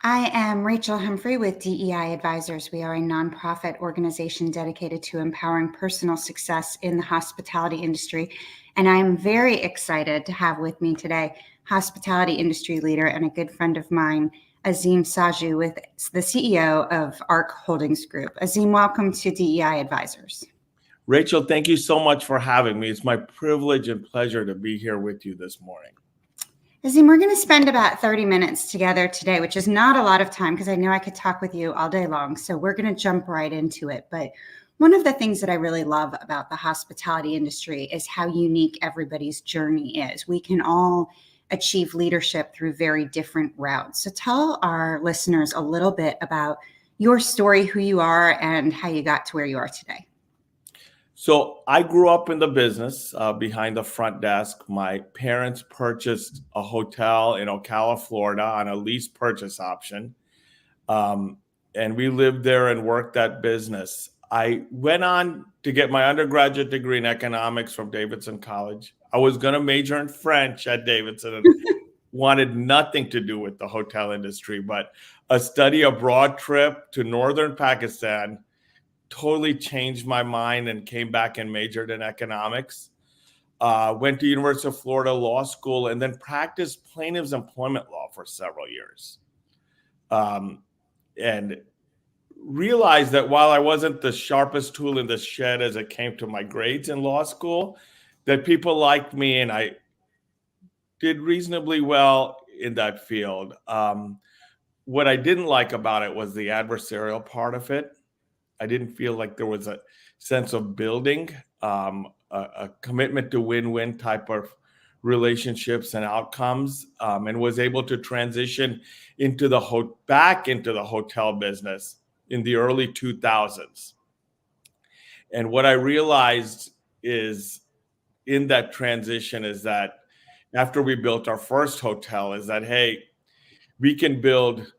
I am Rachel Humphrey with DEI Advisors. We are a nonprofit organization dedicated to empowering personal success in the hospitality industry. And I'm very excited to have with me today hospitality industry leader and a good friend of mine, Azim Saju, with the CEO of ARK Holdings Group. Azim, welcome to DEI Advisors. Rachel, thank you so much for having me. It's my privilege and pleasure to be here with you this morning. Azim, we're going to spend about 30 minutes together today, which is not a lot of time because I know I could talk with you all day long. So we're going to jump right into it. But one of the things that I really love about the hospitality industry is how unique everybody's journey is. We can all achieve leadership through very different routes. So tell our listeners a little bit about your story, who you are, and how you got to where you are today. So I grew up in the business behind the front desk. My parents purchased a hotel in Ocala, Florida on a lease purchase option. And we lived there and worked that business. I went on to get my undergraduate degree in economics from Davidson College. I was going to major in French at Davidson and wanted nothing to do with the hotel industry, but a study abroad trip to northern Pakistan totally changed my mind and came back and majored in economics. Went to University of Florida Law School and then practiced plaintiff's employment law for several years. And realized that while I wasn't the sharpest tool in the shed as it came to my grades in law school, that people liked me and I did reasonably well in that field. What I didn't like about it was the adversarial part of it. I didn't feel like there was a sense of building, a commitment to win-win type of relationships and outcomes, and was able to transition into back into the hotel business in the early 2000s. And what I realized is in that transition is that after we built our first hotel is that, hey, we can build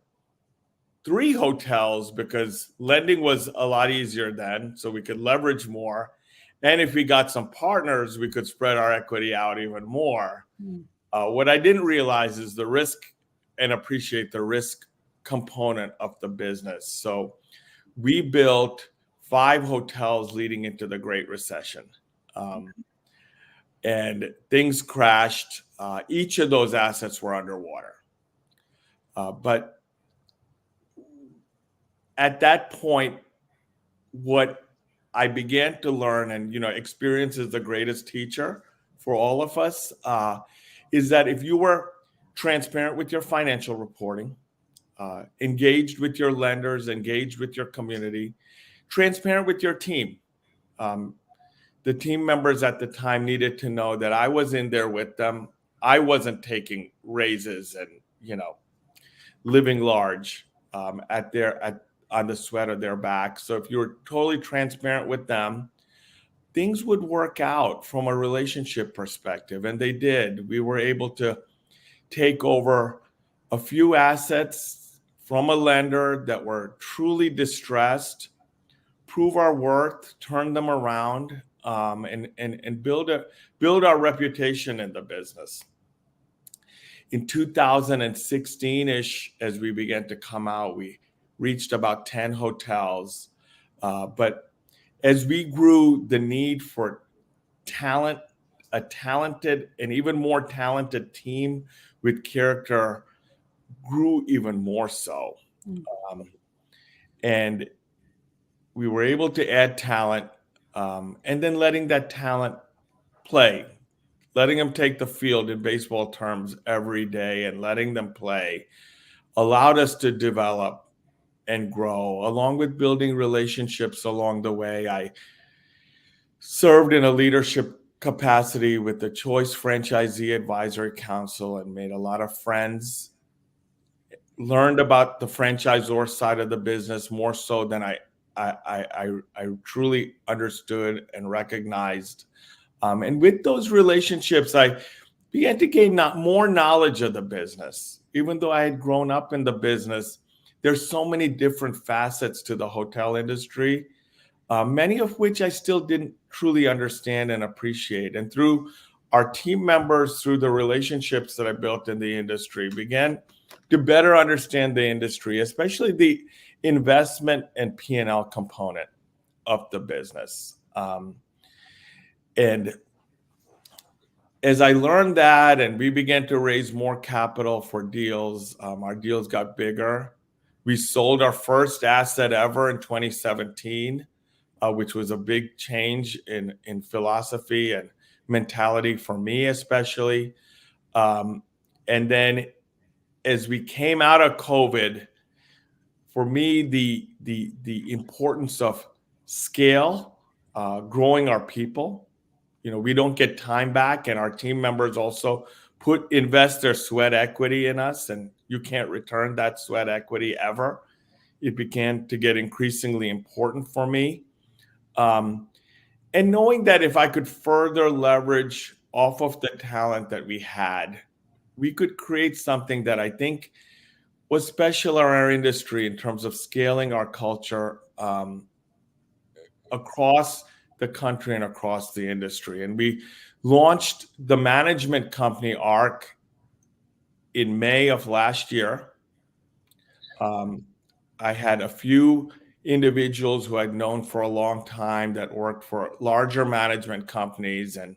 3 hotels because lending was a lot easier then, so we could leverage more. And if we got some partners, we could spread our equity out even more. What I didn't realize is the risk and appreciate the risk component of the business. So we built 5 hotels leading into the Great Recession. And things crashed. Each of those assets were underwater. But at that point, what I began to learn, and experience is the greatest teacher for all of us, is that if you were transparent with your financial reporting, engaged with your lenders, engaged with your community, transparent with your team. The team members at the time needed to know that I was in there with them. I wasn't taking raises and, living large on the sweat of their back. So if you were totally transparent with them, things would work out from a relationship perspective. And they did. We were able to take over a few assets from a lender that were truly distressed, prove our worth, turn them around, and build our reputation in the business. In 2016-ish, as we began to come out, we reached about 10 hotels. But as we grew, the need for talent, a talented and even more talented team with character grew even more so. And we were able to add talent and then letting that talent play, letting them take the field in baseball terms every day and letting them play allowed us to develop and grow, along with building relationships along the way. I served in a leadership capacity with the Choice Franchisee Advisory Council and made a lot of friends, learned about the franchisor side of the business more so than I truly understood and recognized. And with those relationships, I began to gain more knowledge of the business. Even though I had grown up in the business, there's so many different facets to the hotel industry, many of which I still didn't truly understand and appreciate. And through our team members, through the relationships that I built in the industry, began to better understand the industry, especially the investment and P&L component of the business. And as I learned that and we began to raise more capital for deals, our deals got bigger. We sold our first asset ever in 2017, which was a big change in philosophy and mentality for me, especially. And then as we came out of COVID, for me, the importance of scale, growing our people. We don't get time back, and our team members also invest their sweat equity in us, and you can't return that sweat equity ever. It began to get increasingly important for me. And knowing that if I could further leverage off of the talent that we had, we could create something that I think was special in our industry in terms of scaling our culture across the country and across the industry. And we launched the management company ARK in May of last year. I had a few individuals who I'd known for a long time that worked for larger management companies and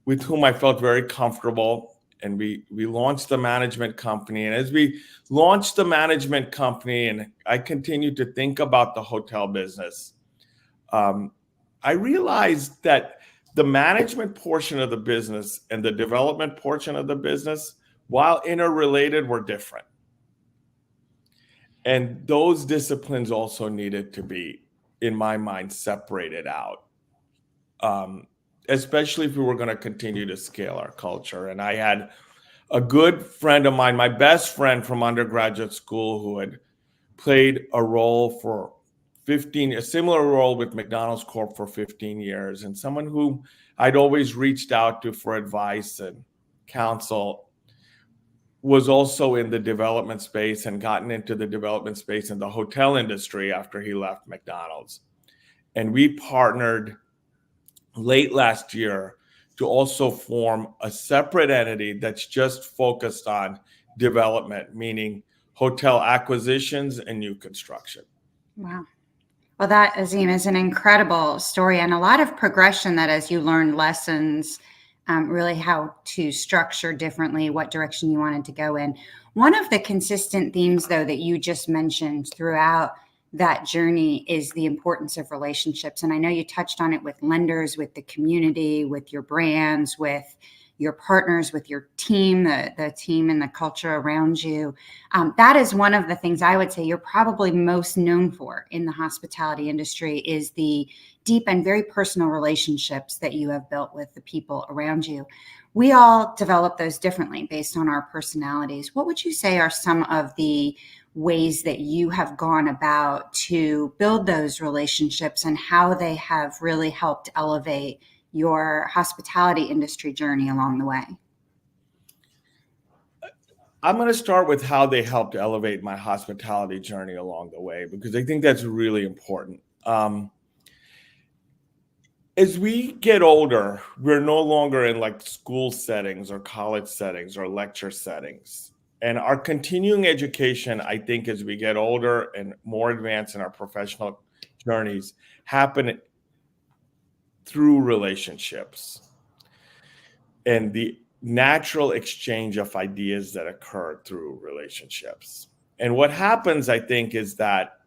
with whom I felt very comfortable. And we launched the management company. And as we launched the management company, and I continued to think about the hotel business, I realized that the management portion of the business and the development portion of the business, while interrelated, were different. And those disciplines also needed to be, in my mind, separated out, especially if we were going to continue to scale our culture. And I had a good friend of mine, my best friend from undergraduate school, who had played a similar role with McDonald's Corp for 15 years, and someone who I'd always reached out to for advice and counsel, was also in the development space and gotten into the development space in the hotel industry after he left McDonald's. And we partnered late last year to also form a separate entity that's just focused on development, meaning hotel acquisitions and new construction. Wow. Well, that, Azim, is an incredible story and a lot of progression that as you learned lessons, really how to structure differently, what direction you wanted to go in. One of the consistent themes, though, that you just mentioned throughout that journey is the importance of relationships. And I know you touched on it with lenders, with the community, with your brands, with your partners, with your team, the team and the culture around you. That is one of the things I would say you're probably most known for in the hospitality industry, is the deep and very personal relationships that you have built with the people around you. We all develop those differently based on our personalities. What would you say are some of the ways that you have gone about to build those relationships and how they have really helped elevate your hospitality industry journey along the way? I'm going to start with how they helped elevate my hospitality journey along the way, because I think that's really important. As we get older, we're no longer in like school settings or college settings or lecture settings. And our continuing education, I think, as we get older and more advanced in our professional journeys, happen through relationships and the natural exchange of ideas that occur through relationships. And what happens, I think, is that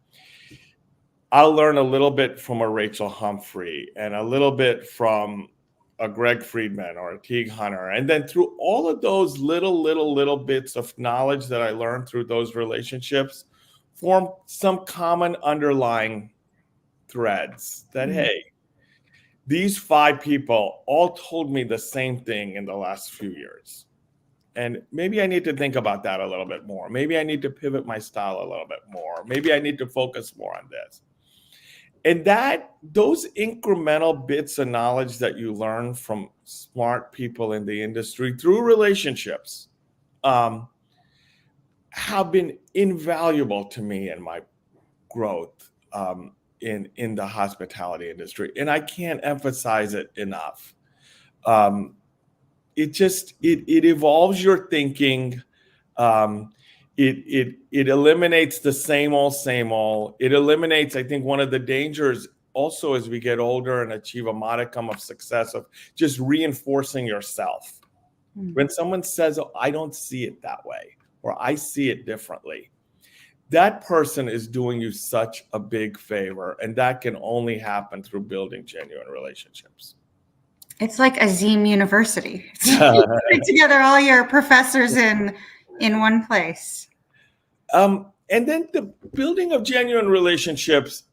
I'll learn a little bit from a Rachel Humphrey and a little bit from a Greg Friedman or a Teague Hunter. And then through all of those little bits of knowledge that I learned through those relationships, form some common underlying threads that, hey, these 5 people all told me the same thing in the last few years. And maybe I need to think about that a little bit more. Maybe I need to pivot my style a little bit more. Maybe I need to focus more on this. And those incremental bits of knowledge that you learn from smart people in the industry through relationships have been invaluable to me in my growth in the hospitality industry. And I can't emphasize it enough. It evolves your thinking. it eliminates the same old, same old. It eliminates, I think, one of the dangers also as we get older and achieve a modicum of success of just reinforcing yourself. When someone says, oh, I don't see it that way, or I see it differently, that person is doing you such a big favor. And that can only happen through building genuine relationships. It's like Azim University. Putting together all your professors in one place. And then the building of genuine relationships,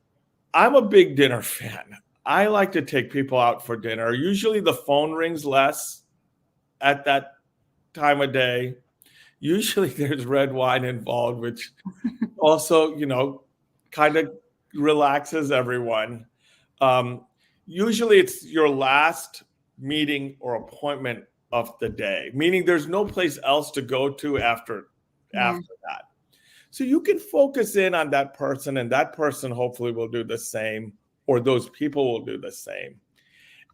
I'm a big dinner fan. I like to take people out for dinner. Usually the phone rings less at that time of day. Usually there's red wine involved, which also, kind of relaxes everyone. Usually it's your last meeting or appointment of the day, meaning there's no place else to go to after that. So you can focus in on that person, and that person hopefully will do the same, or those people will do the same.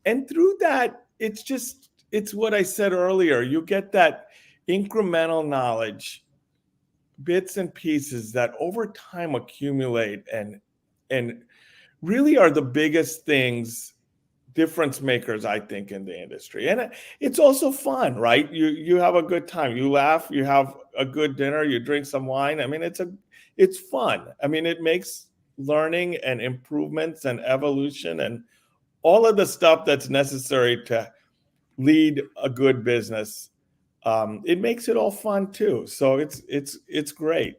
And through that, it's what I said earlier. You get that incremental knowledge, bits and pieces that over time accumulate and really are the biggest things, difference makers, I think, in the industry. And it's also fun, right? You have a good time, you laugh, you have a good dinner, you drink some wine. I mean, it's fun. I mean, it makes learning and improvements and evolution and all of the stuff that's necessary to lead a good business. It makes it all fun too. So it's great.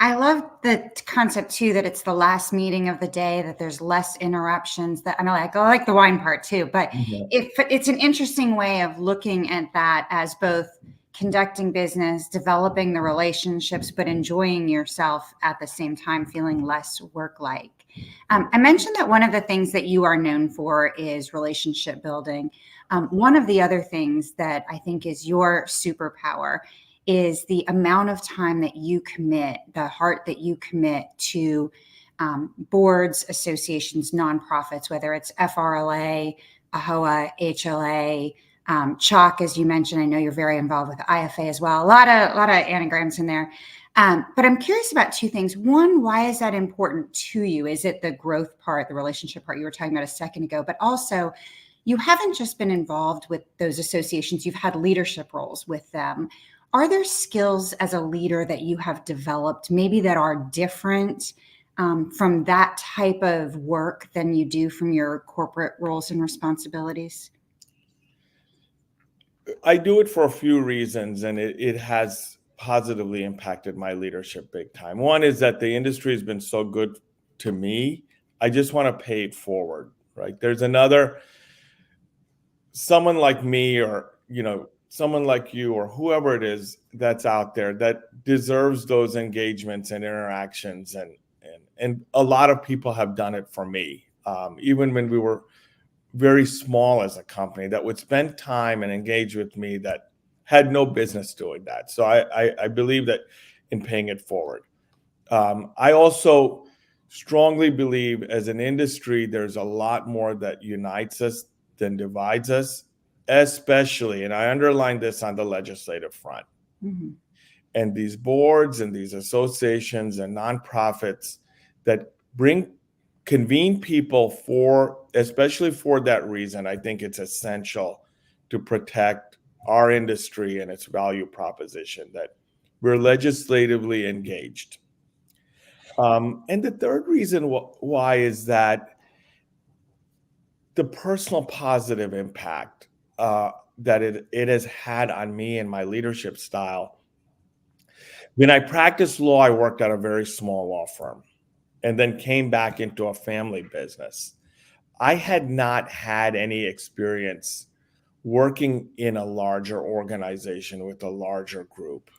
I love the concept too that it's the last meeting of the day, that there's less interruptions. That I like the wine part too, but it's an interesting way of looking at that as both conducting business, developing the relationships, but enjoying yourself at the same time, feeling less work-like. I mentioned that one of the things that you are known for is relationship building. One of the other things that I think is your superpower is the amount of time that you commit, the heart that you commit to boards, associations, nonprofits, whether it's FRLA, AHOA, HLA, CHOC, as you mentioned. I know you're very involved with IFA as well. A lot of anagrams in there. But I'm curious about two things. One, why is that important to you? Is it the growth part, the relationship part you were talking about a second ago? But also, you haven't just been involved with those associations, you've had leadership roles with them. Are there skills as a leader that you have developed, maybe that are different from that type of work than you do from your corporate roles and responsibilities? I do it for a few reasons, and it has positively impacted my leadership big time. One is that the industry has been so good to me. I just want to pay it forward, right? There's someone like me, or, someone like you, or whoever it is that's out there that deserves those engagements and interactions. And a lot of people have done it for me. Even when we were very small as a company, that would spend time and engage with me that had no business doing that. So I believe that in paying it forward. I also strongly believe as an industry, there's a lot more that unites us than divides us, especially, and I underline this, on the legislative front. Mm-hmm. And these boards and these associations and nonprofits that convene people especially for that reason, I think it's essential to protect our industry and its value proposition, that we're legislatively engaged. And the third reason why is that the personal positive impact that it has had on me and my leadership style. When I practiced law, I worked at a very small law firm and then came back into a family business. I had not had any experience working in a larger organization with a larger group.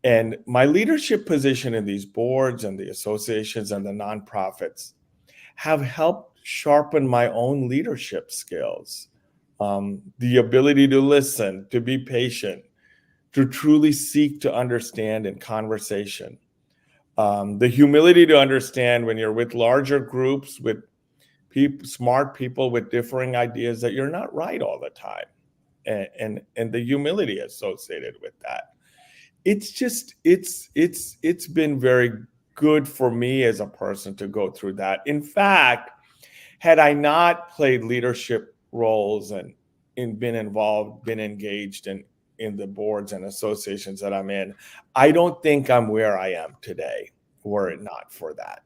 And my leadership position in these boards and the associations and the nonprofits have helped sharpen my own leadership skills. The ability to listen, to be patient, to truly seek to understand in conversation. The humility to understand when you're with larger groups, with smart people with differing ideas, that you're not right all the time. And the humility associated with that. it's been very good for me as a person to go through that. In fact, had I not played leadership roles and been involved, been engaged in the boards and associations that I'm in, I don't think I'm where I am today were it not for that.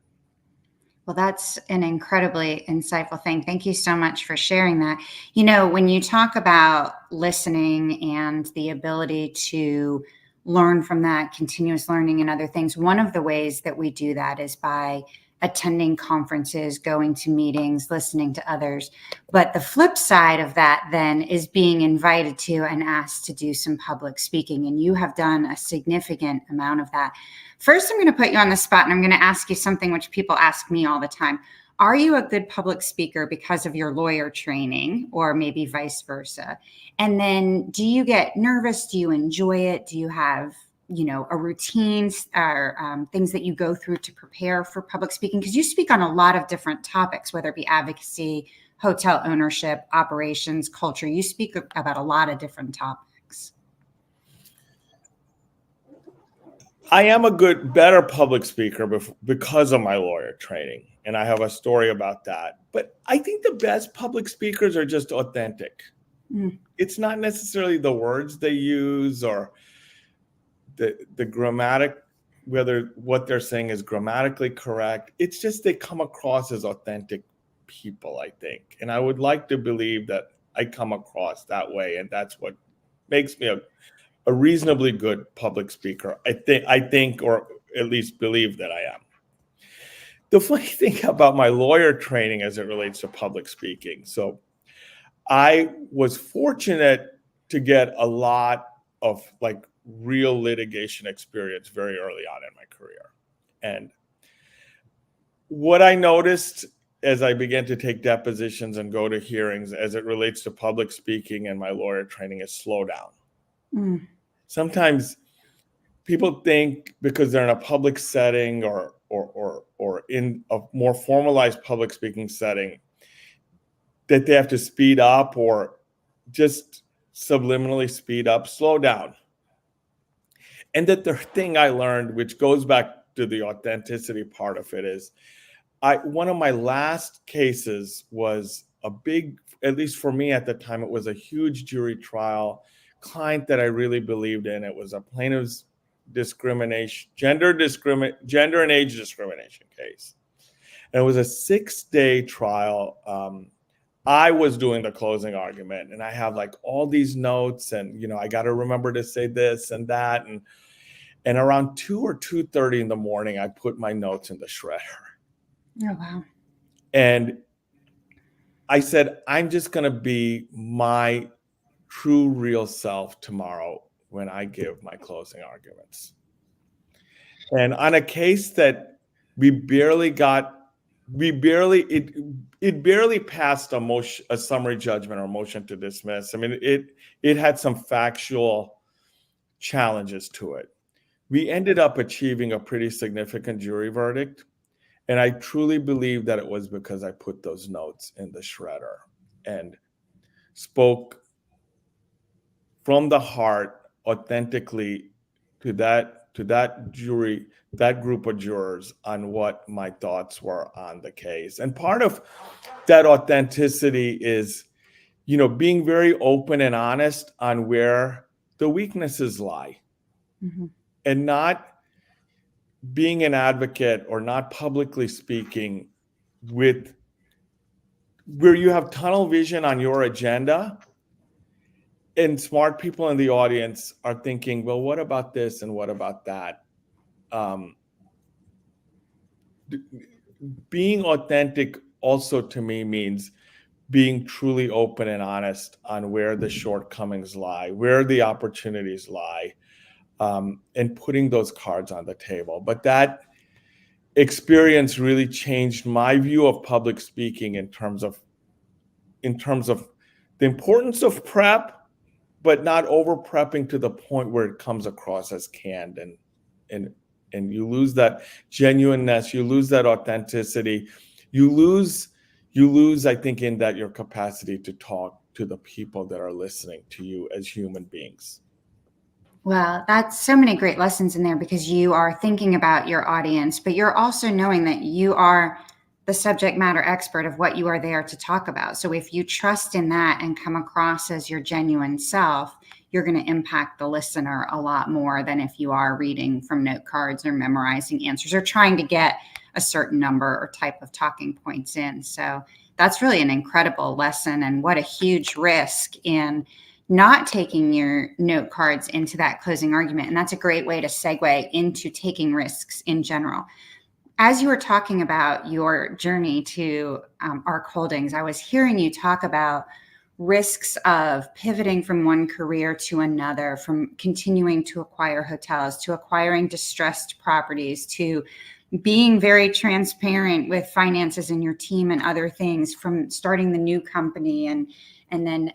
Well, that's an incredibly insightful thing. Thank you so much for sharing that. You know, when you talk about listening and the ability to learn from that, continuous learning and other things, one of the ways that we do that is by attending conferences, going to meetings, listening to others. But the flip side of that then is being invited to and asked to do some public speaking. And you have done a significant amount of that. First, I'm going to put you on the spot and I'm going to ask you something which people ask me all the time. Are you a good public speaker because of your lawyer training, or maybe vice versa? And then do you get nervous? Do you enjoy it? Do you have, you know, a routine or things that you go through to prepare for public speaking? Because you speak on a lot of different topics, whether it be advocacy, hotel ownership, operations, culture. You speak about a lot of different topics. I am a better public speaker because of my lawyer training. And I have a story about that. But I think the best public speakers are just authentic. Mm. It's not necessarily the words they use or the grammatic, whether what they're saying is grammatically correct. It's just they come across as authentic people, I think. And I would like to believe that I come across that way. And that's what makes me a reasonably good public speaker. I think, or at least believe that I am. The funny thing about my lawyer training as it relates to public speaking. So I was fortunate to get a lot of like real litigation experience very early on in my career. And what I noticed as I began to take depositions and go to hearings as it relates to public speaking and my lawyer training is slow down. Mm. Sometimes people think because they're in a public setting or in a more formalized public speaking setting that they have to speed up or just subliminally speed up, slow down. And the third thing I learned, which goes back to the authenticity part of it, is one of my last cases was a big, at least for me at the time, it was a huge jury trial, client that I really believed in. It was a plaintiff's discrimination, gender and age discrimination case. And it was a 6-day trial. I was doing the closing argument and I have like all these notes and, you know, I got to remember to say this and that. And around 2 or 2:30 in the morning, I put my notes in the shredder. Oh, wow. And I said, I'm just going to be my true, real self tomorrow when I give my closing arguments. And on a case that it barely passed a summary judgment or motion to dismiss. I mean, it had some factual challenges to it. We ended up achieving a pretty significant jury verdict. And I truly believe that it was because I put those notes in the shredder and spoke from the heart authentically to that jury, that group of jurors, on what my thoughts were on the case. And part of that authenticity is, you know, being very open and honest on where the weaknesses lie. Mm-hmm. And not being an advocate or not publicly speaking with where you have tunnel vision on your agenda and smart people in the audience are thinking, well, what about this and what about that? Being authentic also to me means being truly open and honest on where the shortcomings lie, where the opportunities lie, and putting those cards on the table. But that experience really changed my view of public speaking in terms of the importance of prep, but not over prepping to the point where it comes across as canned and you lose that genuineness, you lose that authenticity, you lose, I think, in that your capacity to talk to the people that are listening to you as human beings. Well, that's so many great lessons in there because you are thinking about your audience, but you're also knowing that you are the subject matter expert of what you are there to talk about. So if you trust in that and come across as your genuine self, you're going to impact the listener a lot more than if you are reading from note cards or memorizing answers or trying to get a certain number or type of talking points in. So that's really an incredible lesson, and what a huge risk in not taking your note cards into that closing argument. And that's a great way to segue into taking risks in general. As you were talking about your journey to ARK Holdings, I was hearing you talk about risks of pivoting from one career to another, from continuing to acquire hotels, to acquiring distressed properties, to being very transparent with finances in your team and other things, from starting the new company and then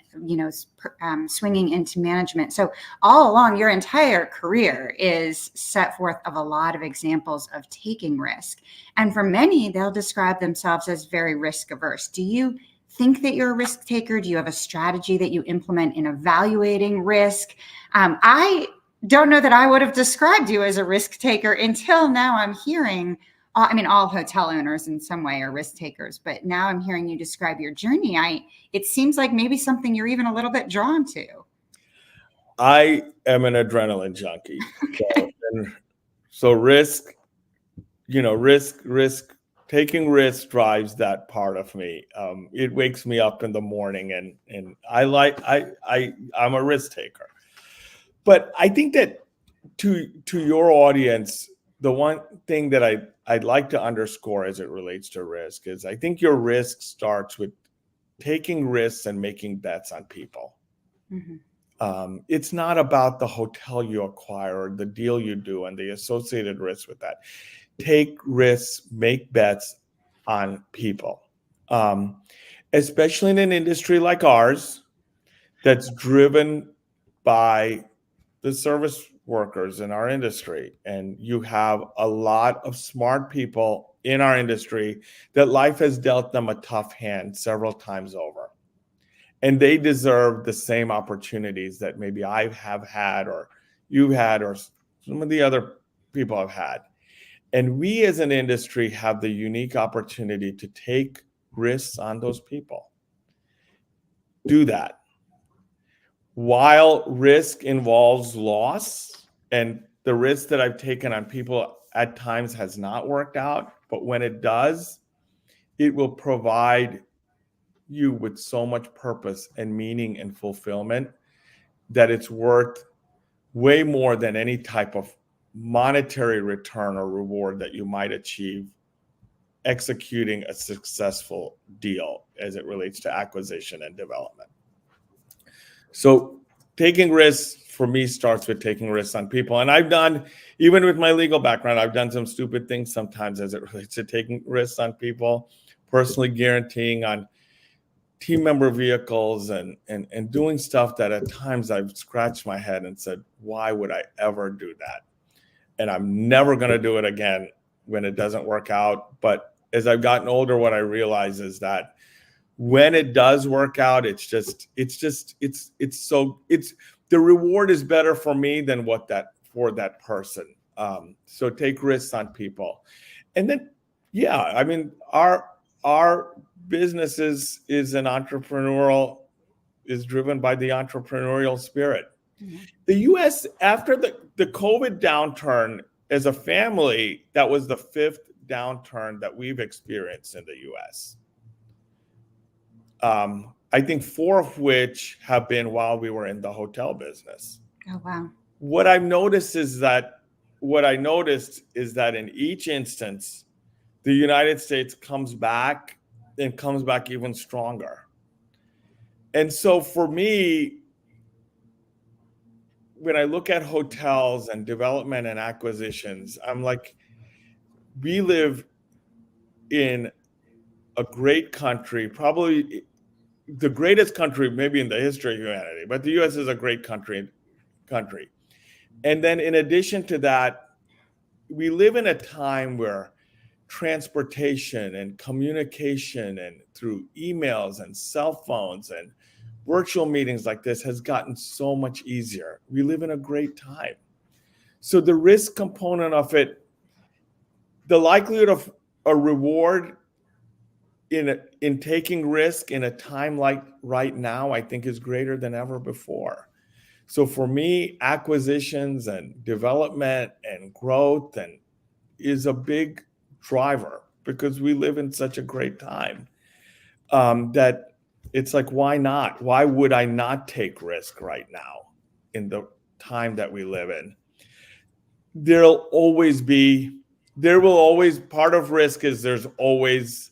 swinging into management. So all along your entire career is set forth of a lot of examples of taking risk, and for many they'll describe themselves as very risk averse. Do you think that you're a risk taker? Do you have a strategy that you implement in evaluating risk? I don't know that I would have described you as a risk taker until now. I'm hearing, all hotel owners in some way are risk takers, but now I'm hearing you describe your journey. It seems like maybe something you're even a little bit drawn to. I am an adrenaline junkie. Okay. So risk, taking risk drives that part of me. It wakes me up in the morning, and I'm a risk taker. But I think that to your audience, the one thing that I'd like to underscore as it relates to risk is I think your risk starts with taking risks and making bets on people. Mm-hmm. It's not about the hotel you acquire or the deal you do and the associated risks with that. Take risks, make bets on people, especially in an industry like ours that's driven by the service workers in our industry. And you have a lot of smart people in our industry that life has dealt them a tough hand several times over. And they deserve the same opportunities that maybe I have had, or you've had, or some of the other people have had. And we as an industry have the unique opportunity to take risks on those people. Do that. While risk involves loss, and the risk that I've taken on people at times has not worked out, but when it does, it will provide you with so much purpose and meaning and fulfillment that it's worth way more than any type of monetary return or reward that you might achieve executing a successful deal as it relates to acquisition and development. So taking risks for me starts with taking risks on people. And I've done, even with my legal background, I've done some stupid things sometimes as it relates to taking risks on people, personally guaranteeing on team member vehicles and doing stuff that at times I've scratched my head and said, why would I ever do that? And I'm never going to do it again when it doesn't work out. But as I've gotten older, what I realize is that when it does work out, the reward is better for me than for that person. So take risks on people. And then, our business is driven by the entrepreneurial spirit. Mm-hmm. The U.S., after the COVID downturn, as a family, that was the fifth downturn that we've experienced in the U.S. I think 4 of which have been while we were in the hotel business. Oh, wow. What I noticed is that in each instance, the United States comes back even stronger. And so for me, when I look at hotels and development and acquisitions, I'm like, we live in a great country, probably the greatest country maybe in the history of humanity, but the U.S. is a great country. And then in addition to that, we live in a time where transportation and communication and through emails and cell phones and virtual meetings like this has gotten so much easier. We live in a great time. So the risk component of it, the likelihood of a reward in taking risk in a time like right now, I think is greater than ever before. So for me, acquisitions and development and growth and is a big driver because we live in such a great time, that it's like, why not? Why would I not take risk right now in the time that we live in? There will always, part of risk is there's always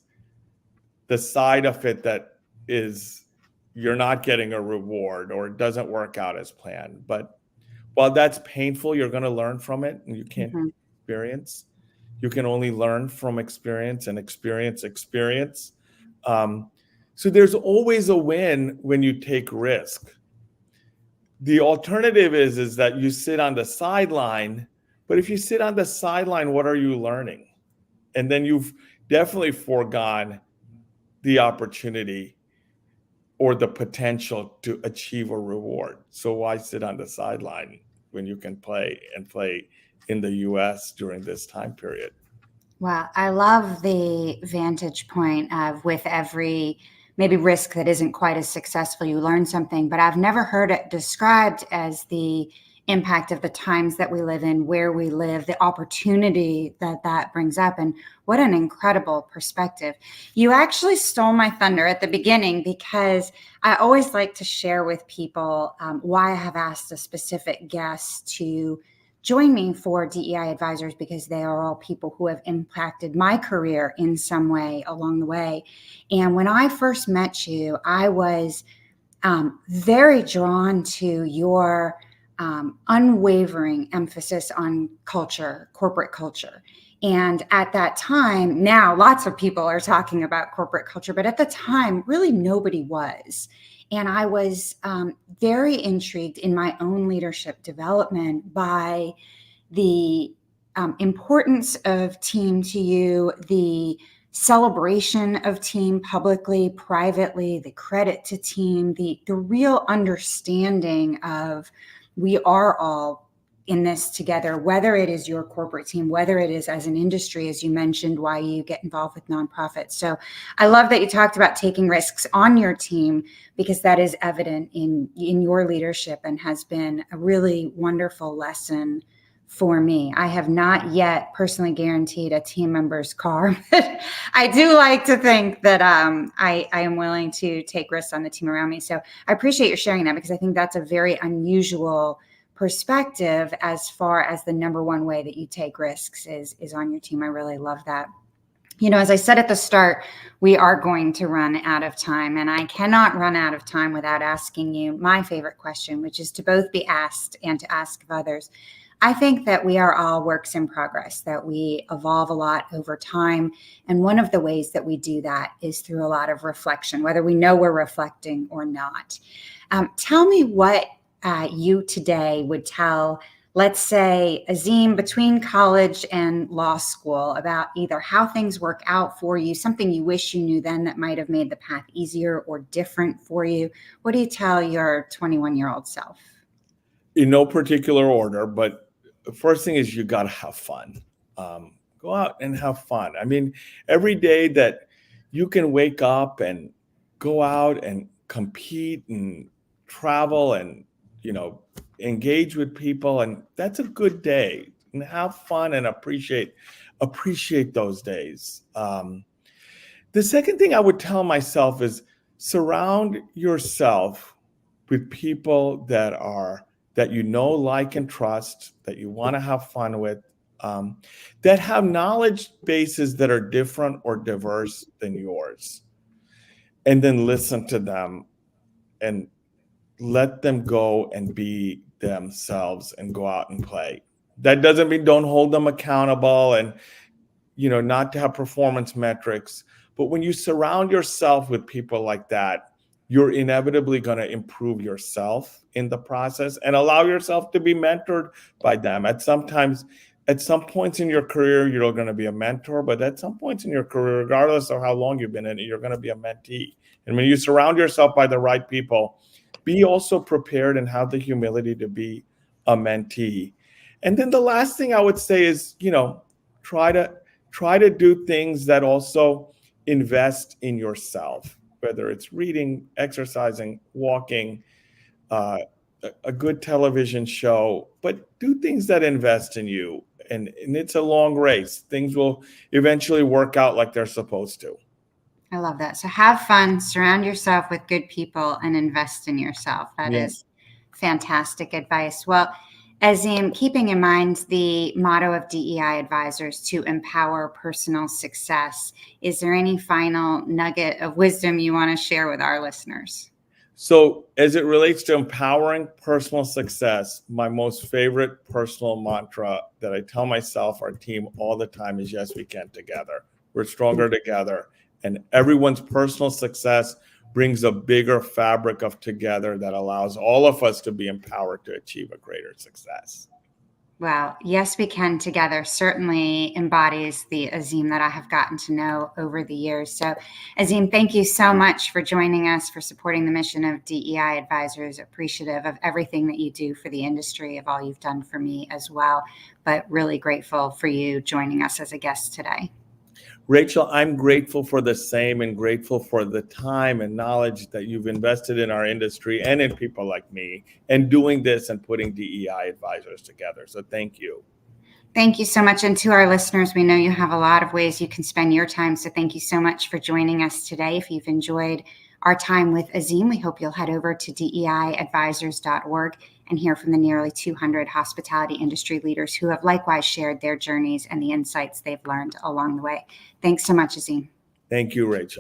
the side of it that is you're not getting a reward or it doesn't work out as planned. But while that's painful, you're going to learn from it, and you can't experience. You can only learn from experience and experience. So there's always a win when you take risk. The alternative is that you sit on the sideline. But if you sit on the sideline, what are you learning? And then you've definitely foregone the opportunity or the potential to achieve a reward. So why sit on the sideline when you can play in the US during this time period? Wow, I love the vantage point of with every maybe risk that isn't quite as successful, you learn something, but I've never heard it described as the impact of the times that we live in, where we live, the opportunity that that brings up. And what an incredible perspective. You actually stole my thunder at the beginning, because I always like to share with people why I have asked a specific guest to join me for DEI advisors, because they are all people who have impacted my career in some way along the way. And when I first met you, I was very drawn to your unwavering emphasis on culture, corporate culture. And at that time, now lots of people are talking about corporate culture, but at the time, really nobody was. And I was very intrigued in my own leadership development by the importance of team to you, the celebration of team publicly, privately, the credit to team, the real understanding of we are all in this together, whether it is your corporate team, whether it is as an industry, as you mentioned, why you get involved with nonprofits. So I love that you talked about taking risks on your team, because that is evident in your leadership and has been a really wonderful lesson for me. I have not yet personally guaranteed a team member's car, but I do like to think that I am willing to take risks on the team around me. So I appreciate your sharing that, because I think that's a very unusual perspective as far as the number one way that you take risks is on your team. I really love that. You know, as I said at the start, we are going to run out of time, and I cannot run out of time without asking you my favorite question, which is to both be asked and to ask of others. I think that we are all works in progress, that we evolve a lot over time. And one of the ways that we do that is through a lot of reflection, whether we know we're reflecting or not. Tell me what you today would tell, let's say, Azim between college and law school, about either how things work out for you, something you wish you knew then that might have made the path easier or different for you. What do you tell your 21-year-old self? In no particular order, but the first thing is you got to have fun. Go out and have fun. I mean, every day that you can wake up and go out and compete and travel and, engage with people, and that's a good day. And have fun and appreciate those days. The second thing I would tell myself is surround yourself with people that like and trust, that you want to have fun with, that have knowledge bases that are different or diverse than yours. And then listen to them and let them go and be themselves and go out and play. That doesn't mean don't hold them accountable and, not to have performance metrics. But when you surround yourself with people like that, you're inevitably going to improve yourself in the process and allow yourself to be mentored by them. At at some points in your career, you're going to be a mentor, but at some points in your career, regardless of how long you've been in it, you're going to be a mentee. And when you surround yourself by the right people, be also prepared and have the humility to be a mentee. And then the last thing I would say is, try to do things that also invest in yourself, whether it's reading, exercising, walking, a good television show, but do things that invest in you. And it's a long race. Things will eventually work out like they're supposed to. I love that. So have fun, surround yourself with good people, and invest in yourself. That is fantastic advice. Well, Azim, keeping in mind the motto of DEI advisors to empower personal success, is there any final nugget of wisdom you want to share with our listeners? So as it relates to empowering personal success, my most favorite personal mantra that I tell myself, our team all the time is, yes, we can together. We're stronger together. And everyone's personal success brings a bigger fabric of together that allows all of us to be empowered to achieve a greater success. Wow. Yes, we can together certainly embodies the Azim that I have gotten to know over the years. So, Azim, thank you so much for joining us, for supporting the mission of DEI Advisors. Appreciative of everything that you do for the industry, of all you've done for me as well, but really grateful for you joining us as a guest today. Rachel, I'm grateful for the same, and grateful for the time and knowledge that you've invested in our industry and in people like me, and doing this and putting DEI advisors together. So thank you. Thank you so much. And to our listeners, we know you have a lot of ways you can spend your time. So thank you so much for joining us today. If you've enjoyed our time with Azim, we hope you'll head over to DEIadvisors.org and hear from the nearly 200 hospitality industry leaders who have likewise shared their journeys and the insights they've learned along the way. Thanks so much, Azim. Thank you, Rachel.